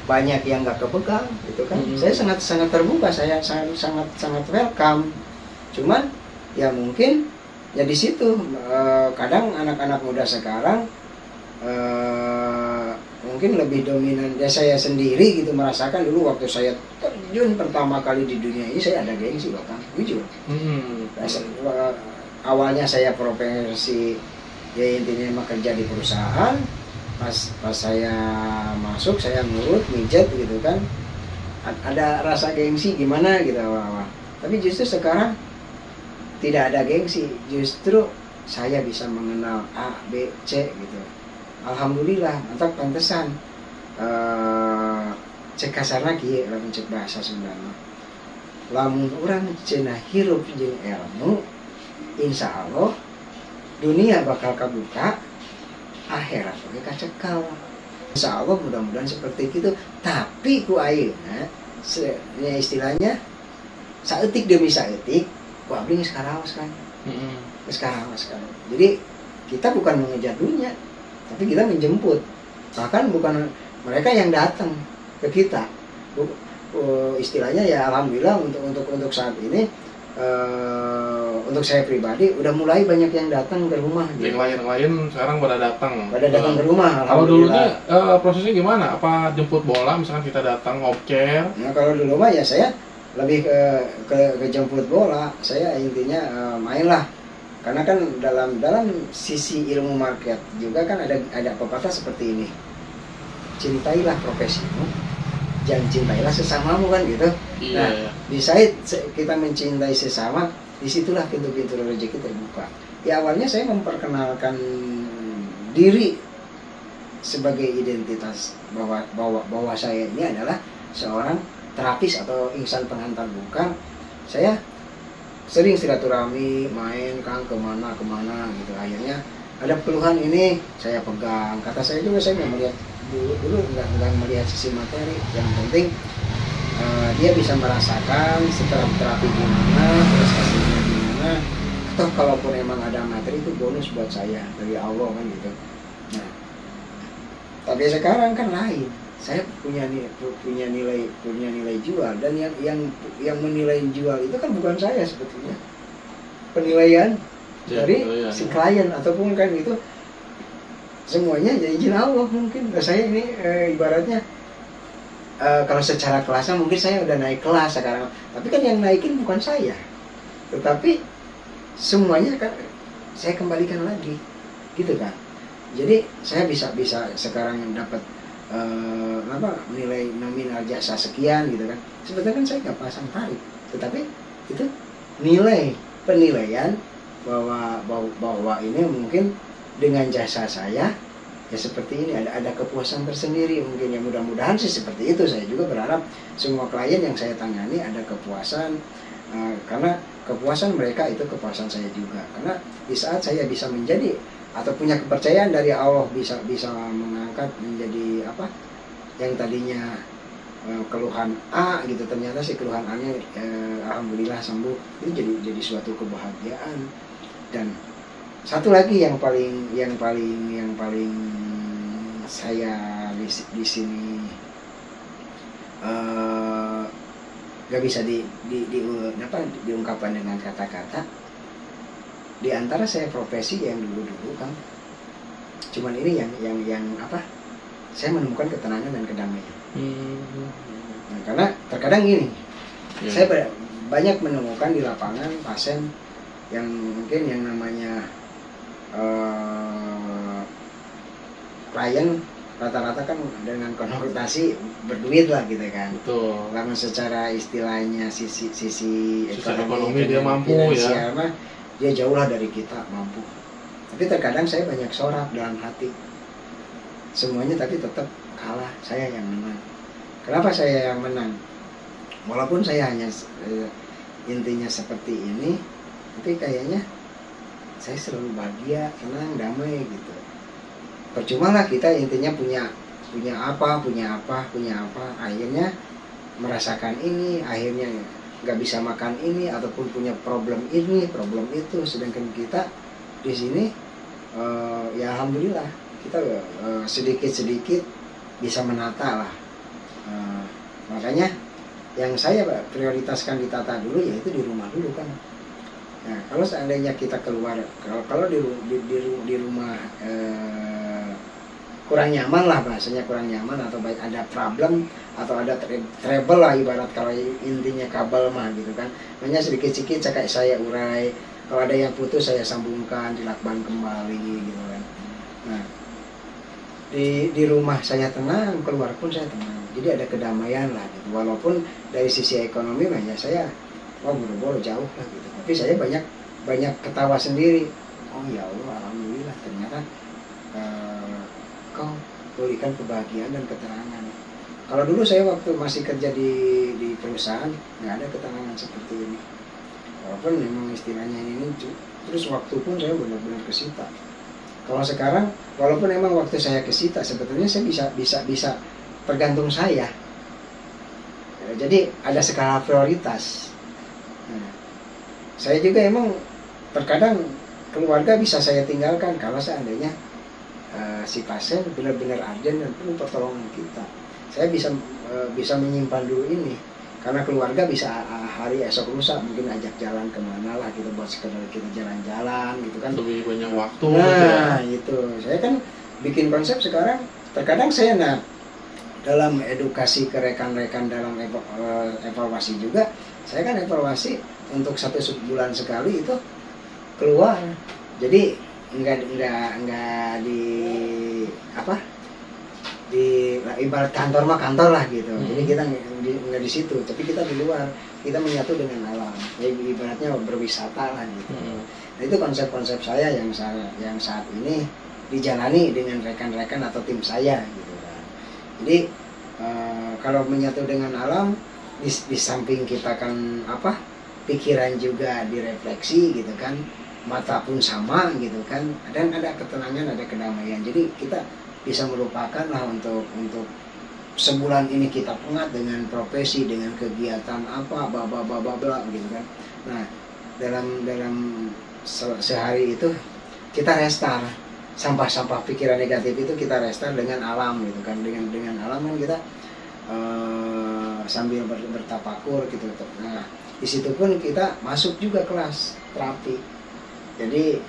banyak yang nggak kepegang gitu kan. Saya sangat terbuka, saya sangat welcome. Cuman ya mungkin ya di situ kadang anak-anak muda sekarang mungkin lebih dominan. Ya saya sendiri gitu merasakan dulu waktu saya terjun pertama kali di dunia ini, saya ada gengsi loh Kang, jujur. Awalnya saya profesi ya intinya emang kerja di perusahaan. Pas saya masuk, saya nurut, mijet gitu kan, ada rasa gengsi gimana gitu awal-awal. Tapi justru sekarang tidak ada gengsi, justru saya bisa mengenal A, B, C gitu. Alhamdulillah, mantap, pantesan cek kasarna kieu lamun cek bahasa Sundana. Lamun urang cenah hirup jeung ilmu, insya Allah dunia bakal kabuka, akhirat oge kacekal. Insya Allah mudah-mudahan seperti itu. Tapi ku ayeuna istilahnya saeutik demi saeutik, ku abdi geus karaos kan. Geus karaos kan. Jadi kita bukan mengejar dunia, tapi kita menjemput. Bahkan bukan mereka yang datang ke kita. Istilahnya ya alhamdulillah untuk saat ini untuk saya pribadi udah mulai banyak yang datang ke rumah. Yang lain sekarang pada datang. Ke rumah. Kalau dulunya prosesnya gimana? Apa jemput bola misalkan kita datang ngobrol? Nah, kalau dulu mah ya saya lebih ke jemput bola. Saya intinya main lah. Karena kan dalam sisi ilmu market juga kan ada pepatah seperti ini. Cintailah profesimu, jangan cintailah sesamamu kan gitu. Iya, Nah, iya. di saat kita mencintai sesama, disitulah pintu-pintu rezeki terbuka. Ya awalnya saya memperkenalkan diri sebagai identitas bahwa saya ini adalah seorang terapis atau insan pengantar bukan. Saya sering silaturahmi, main kan kemana gitu. Akhirnya ada keluhan ini saya pegang. Kata saya juga saya nggak melihat dulu nggak melihat sisi materi. Yang penting dia bisa merasakan setelah terapi gimana, prestasinya gimana. Atau kalaupun emang ada materi itu bonus buat saya dari Allah kan gitu. Nah, tapi sekarang kan lain. Saya punya nilai jual, dan yang menilai jual itu kan bukan saya sebetulnya. Penilaian dari si klien ataupun kan itu semuanya jadi izin Allah mungkin. Saya ini ibaratnya kalau secara kelasnya mungkin saya udah naik kelas sekarang, tapi kan yang naikin bukan saya, tetapi semuanya kan saya kembalikan lagi, gitu kan. Jadi saya bisa sekarang dapat nilai nominal jasa sekian gitu kan. Sebetulnya kan saya nggak pasang tarif, tetapi itu penilaian bahwa ini mungkin dengan jasa saya ya seperti ini, ada kepuasan tersendiri mungkin. Ya mudah-mudahan sih seperti itu. Saya juga berharap semua klien yang saya tangani ada kepuasan, karena kepuasan mereka itu kepuasan saya juga. Karena di saat saya bisa menjadi atau punya kepercayaan dari Allah bisa mengangkat menjadi apa yang tadinya keluhan A gitu, ternyata si keluhan A-nya alhamdulillah sembuh, itu jadi suatu kebahagiaan. Dan satu lagi yang paling saya di sini gak bisa diungkapkan dengan kata-kata. Di antara saya profesi yang dulu kan, cuman ini yang apa? Saya menemukan ketenangan dan kedamaian. Nah, karena terkadang gini, saya banyak menemukan di lapangan pasien yang mungkin yang namanya klien rata-rata kan dengan konotasi berduit lah gitu kan. Betul. Karena secara istilahnya sisi ekonomi dia mampu ya. Dia jauh lah dari kita mampu. Tapi terkadang saya banyak sorak dalam hati. Semuanya tapi tetap kalah, saya yang menang. Kenapa saya yang menang? Walaupun saya hanya intinya seperti ini, tapi kayaknya saya selalu bahagia, tenang, damai gitu. Percuma lah kita intinya punya apa, akhirnya merasakan ini, akhirnya nggak bisa makan ini ataupun punya problem ini, problem itu. Sedangkan kita di sini ya alhamdulillah kita sedikit bisa menata lah. Makanya yang saya prioritaskan ditata dulu yaitu di rumah dulu kan. Nah, kalau seandainya kita keluar, kalau di rumah kurang nyaman lah, bahasanya kurang nyaman, atau baik ada problem atau ada trouble lah ibarat, kalau intinya kabel mah gitu kan. Hanya sedikit-sedikit kayak saya urai, kalau ada yang putus saya sambungkan, dilakban kembali gitu kan. Nah, di rumah saya tenang, keluar pun saya tenang. Jadi ada kedamaian lah gitu. Walaupun dari sisi ekonomi banyak saya boro-boro jauh lah gitu. Tapi saya banyak ketawa sendiri. Oh ya Allah, alhamdulillah ternyata kau berikan kebahagiaan dan keterangan. Kalau dulu saya waktu masih kerja di perusahaan nggak ada ketenangan seperti ini. Walaupun memang istilahnya ini terus waktu pun saya benar-benar kesita. Kalau sekarang walaupun memang waktu saya kesita, sebetulnya saya bisa tergantung saya. Jadi ada skala prioritas. Nah, saya juga emang terkadang keluarga bisa saya tinggalkan kalau seandainya si pasien benar-benar urgent dan perlu pertolongan kita. Saya bisa menyimpan dulu ini karena keluarga bisa hari esok lusa mungkin ajak jalan kemana lah gitu buat sekedar kita jalan-jalan gitu kan. Lebih banyak waktu. Nah gitu. Saya kan bikin konsep sekarang. Terkadang saya dalam edukasi ke rekan-rekan dalam evaluasi juga. Saya kan evaluasi untuk 1 bulan sekali itu keluar. Jadi enggak di apa? Di ibarat kantor mah kantor lah gitu. Jadi kita nggak di situ, tapi kita di luar, kita menyatu dengan alam. Jadi ibaratnya berwisata lah gitu. Nah itu konsep-konsep saya yang saat ini dijalani dengan rekan-rekan atau tim saya gitu kan. Jadi kalau menyatu dengan alam di samping kita kan pikiran juga direfleksi gitu kan, mata pun sama gitu kan, dan ada ketenangan, ada kedamaian. Jadi kita bisa melupakan lah untuk sebulan ini kita penat dengan profesi, dengan kegiatan bla gitu kan. Nah dalam sehari itu kita restart sampah-sampah pikiran negatif itu, kita restart dengan alam gitu kan. Dengan alam kan kita sambil bertapakur gitu. Nah di situ pun kita masuk juga kelas terapi. Jadi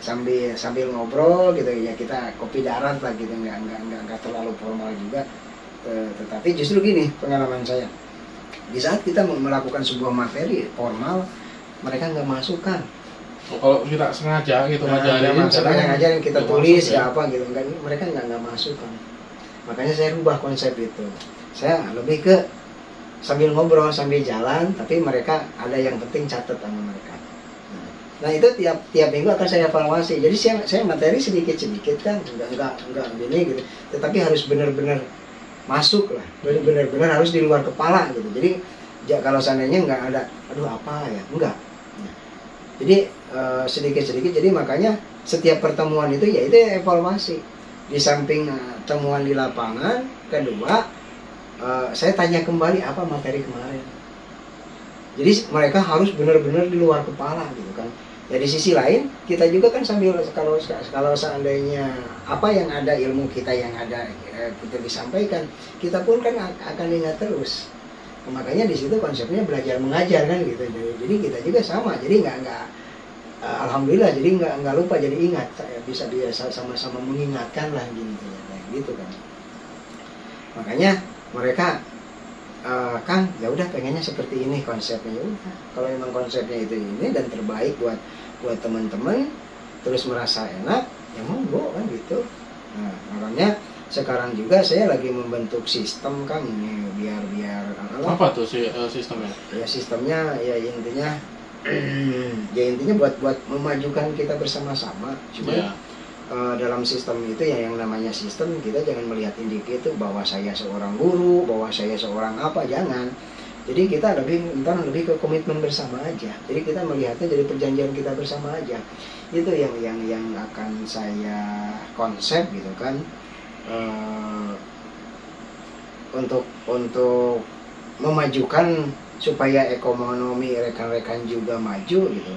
sambil ngobrol gitu ya, kita kopi darat lah gitu, nggak terlalu formal juga. Tetapi justru gini pengalaman saya, di saat kita melakukan sebuah materi formal, mereka nggak masukkan. Kalau kita sengaja gitu ngajarin kita tulis ya apa gitu, mereka nggak masukkan. Makanya saya rubah konsep itu. Saya lebih ke sambil ngobrol sambil jalan, tapi mereka ada yang penting catat sama mereka. Nah itu tiap minggu akan saya evaluasi. Jadi saya materi sedikit kan, enggak gini gitu. Tetapi harus benar-benar masuk lah, benar-benar harus di luar kepala gitu. Jadi kalau seandainya nggak ada, aduh apa ya, enggak. Nah, jadi sedikit-sedikit. Jadi makanya setiap pertemuan itu ya itu evaluasi. Di samping temuan di lapangan, kedua saya tanya kembali apa materi kemarin. Jadi mereka harus benar-benar di luar kepala gitu kan. Ya di sisi lain kita juga kan sambil kalau seandainya apa yang ada, ilmu kita yang ada kita disampaikan, kita pun kan akan ingat terus. Makanya di situ konsepnya belajar mengajar kan gitu. Jadi kita juga sama. Jadi nggak alhamdulillah jadi nggak lupa, jadi ingat, bisa sama-sama mengingatkan lah gitu kan. Makanya mereka Kang, ya udah pengennya seperti ini konsepnya. Udah, kalau memang konsepnya itu ini dan terbaik buat teman-teman, terus merasa enak, ya monggo kan gitu. Nah, makanya sekarang juga saya lagi membentuk sistem Kang ini biar apa tuh sistemnya? Ya sistemnya ya intinya ya intinya buat memajukan kita bersama-sama. Cuma dalam sistem itu ya yang namanya sistem, kita jangan melihat individu bahwa saya seorang guru, bahwa saya seorang apa, jangan. Jadi kita lebih ke komitmen bersama aja. Jadi kita melihatnya dari perjanjian kita bersama aja. Itu yang akan saya konsep gitu kan, untuk memajukan supaya ekonomi rekan-rekan juga maju gitu.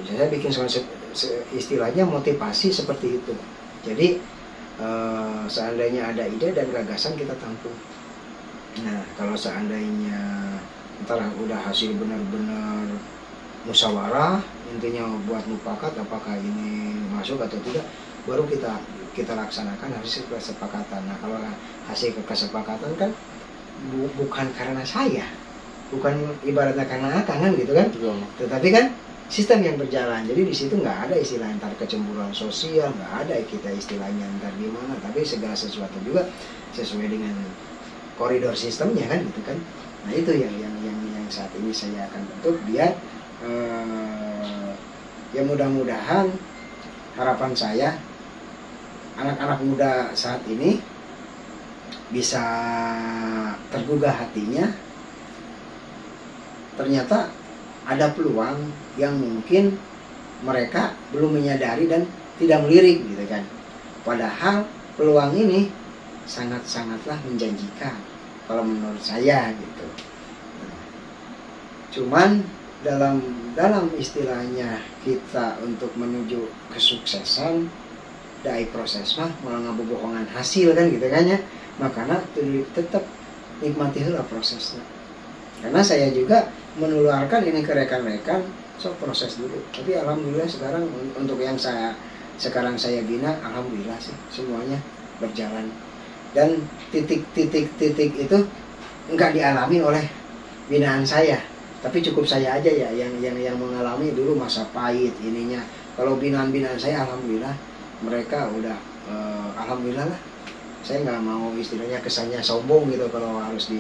Saya bikin konsep istilahnya motivasi seperti itu. Jadi seandainya ada ide dan gagasan kita tampung. Nah kalau seandainya ntar udah hasil benar-benar musyawarah, intinya buat mufakat apakah ini masuk atau tidak, baru kita laksanakan hasil kesepakatan. Nah kalau hasil kesepakatan kan bukan karena saya, bukan ibaratnya karena akang kan gitu kan. Tetapi kan sistem yang berjalan. Jadi di situ nggak ada istilah antar kecemburuan sosial, nggak ada kita istilahnya antar gimana. Tapi segala sesuatu juga sesuai dengan koridor sistemnya kan gitu kan. Nah itu yang saat ini saya akan bentuk biar ya mudah-mudahan harapan saya anak-anak muda saat ini bisa tergugah hatinya, ternyata ada peluang yang mungkin mereka belum menyadari dan tidak melirik gitu kan. Padahal peluang ini sangat-sangatlah menjanjikan kalau menurut saya gitu. Cuman dalam istilahnya kita untuk menuju kesuksesan, dai proses mah malah ngabobohongan hasil kan gitu kan ya. Makanya tetap nikmati heula prosesnya. Karena saya juga menularkan ini ke rekan-rekan, so proses dulu. Tapi alhamdulillah sekarang untuk yang sekarang saya bina, alhamdulillah sih semuanya berjalan. Dan titik-titik itu enggak dialami oleh binaan saya, tapi cukup saya aja ya yang mengalami dulu masa pahit ininya. Kalau binaan-binaan saya alhamdulillah mereka udah alhamdulillah lah. Saya nggak mau istilahnya kesannya sombong gitu kalau harus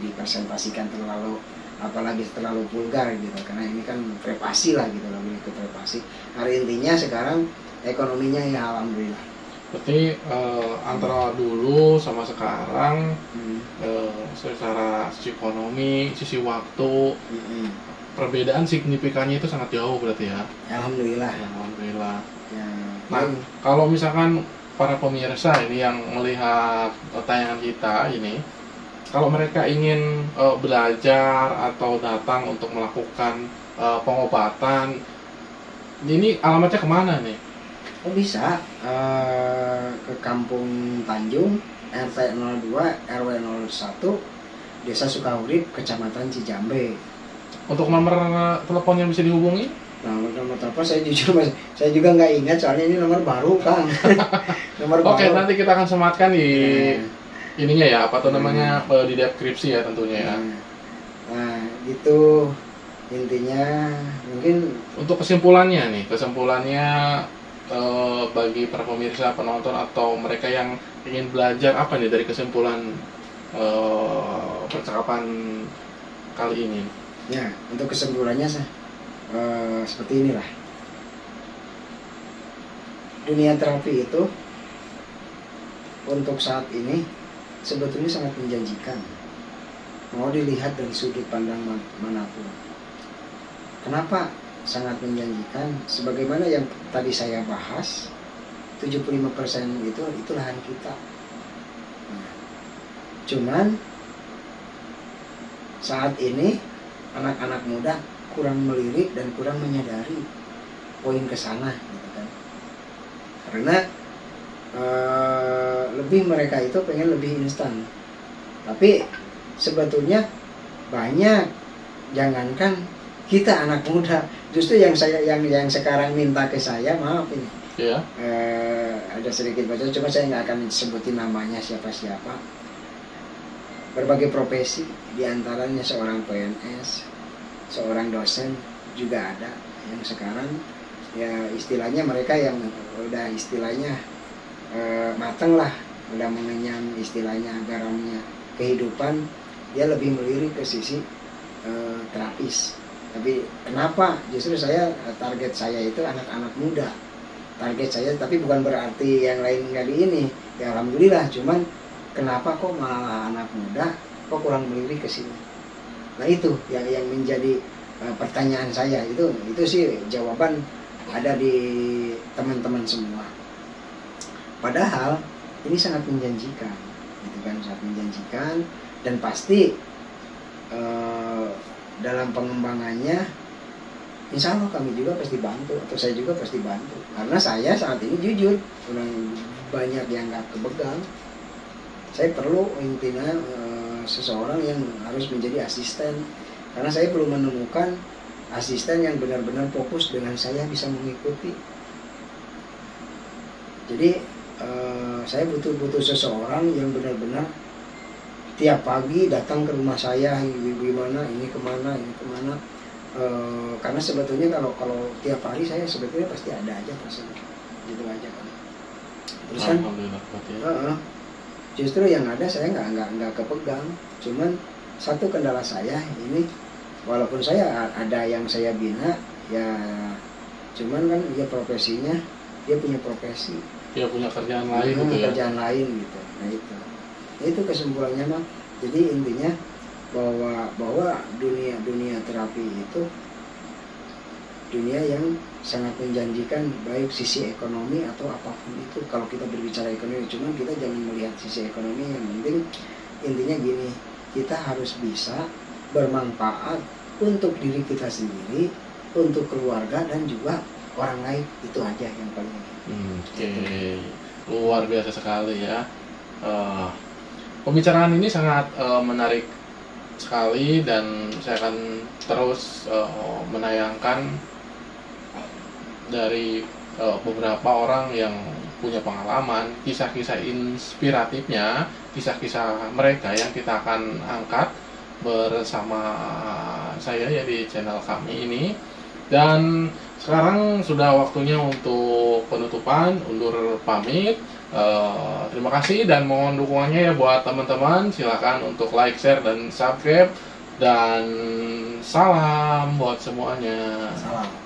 dipresentasikan terlalu, apalagi terlalu vulgar gitu, karena ini kan privasi lah gitu, lebih ke privasi. Hari intinya sekarang ekonominya ya alhamdulillah. Berarti antara dulu sama sekarang secara sisi ekonomi, sisi waktu, perbedaan signifikannya itu sangat jauh berarti ya. Alhamdulillah. Alhamdulillah. Ya, nah, kalau misalkan para pemirsa ini yang melihat tayangan kita ini, kalau mereka ingin belajar atau datang untuk melakukan pengobatan, ini alamatnya kemana nih? Oh bisa ke Kampung Tanjung, RT 02 RW 01, Desa Sukahurip, Kecamatan Cijambe. Untuk nomor telepon yang bisa dihubungi? Nah, nomor telepon saya jujur saya juga nggak ingat, soalnya ini nomor baru Kang. Nomor Oke, baru. nanti kita akan sematkan di ininya ya, apa tuh namanya, di deskripsi ya tentunya ya. Nah, itu intinya. Mungkin untuk kesimpulannya bagi para pemirsa, penonton atau mereka yang ingin belajar, apa nih dari kesimpulan percakapan kali ini? Ya, untuk kesimpulannya seperti inilah. Dunia terapi itu untuk saat ini sebetulnya sangat menjanjikan, mau dilihat dari sudut pandang manapun. Kenapa sangat menjanjikan? Sebagaimana yang tadi saya bahas, 75% itu lahan kita. Cuman saat ini anak-anak muda kurang melirik dan kurang menyadari poin ke sana gitu kan. Karena lebih mereka itu pengen lebih instan. Tapi sebetulnya banyak, jangankan kita anak muda, justru yang sekarang minta ke saya, maaf ini. Yeah. Ada sedikit bocor, cuma saya nggak akan sebutin namanya siapa-siapa. Berbagai profesi, diantaranya seorang PNS, seorang dosen juga ada yang sekarang ya istilahnya mereka yang udah istilahnya mateng lah, udah mengenyam istilahnya garamnya kehidupan, dia lebih melirik ke sisi terapis. Tapi kenapa justru target saya itu anak-anak muda, target saya, tapi bukan berarti yang lain nggak di ini ya, alhamdulillah. Cuman kenapa kok malah anak muda kok kurang melirik ke sini? Nah itu yang menjadi pertanyaan saya. Itu sih jawaban ada di teman-teman semua. Padahal ini sangat menjanjikan, gitu kan, sangat menjanjikan, dan pasti dalam pengembangannya insya Allah kami juga pasti bantu, atau saya juga pasti bantu. Karena saya saat ini jujur orang banyak yang nggak kepegang. Saya perlu intinya seseorang yang harus menjadi asisten, karena saya belum menemukan asisten yang benar-benar fokus dengan saya bisa mengikuti. Jadi saya butuh seseorang yang benar-benar tiap pagi datang ke rumah saya, gimana ini kemana, karena sebetulnya kalau tiap hari saya sebetulnya pasti ada aja persen, gitu aja kan. Terus kan justru yang ada saya nggak kepegang. Cuman satu kendala saya ini, walaupun saya ada yang saya bina ya, cuman kan dia profesinya, dia punya profesi, Ya punya kerjaan lain gitu ya. Kerjaan lain gitu. Nah itu kesimpulannya mah. Jadi intinya bahwa dunia terapi itu dunia yang sangat menjanjikan, baik sisi ekonomi atau apapun itu. Kalau kita berbicara ekonomi, cuman kita jangan melihat sisi ekonomi, yang penting intinya gini, kita harus bisa bermanfaat untuk diri kita sendiri, untuk keluarga, dan juga orang lain. Itu aja yang paling Oke. Luar biasa sekali ya. Pembicaraan ini sangat menarik sekali, dan saya akan terus menayangkan dari beberapa orang yang punya pengalaman, kisah-kisah inspiratifnya, kisah-kisah mereka yang kita akan angkat bersama saya ya di channel kami ini. Dan sekarang sudah waktunya untuk penutupan, undur pamit. Terima kasih dan mohon dukungannya ya buat teman-teman. Silakan untuk like, share, dan subscribe. Dan salam buat semuanya. salah.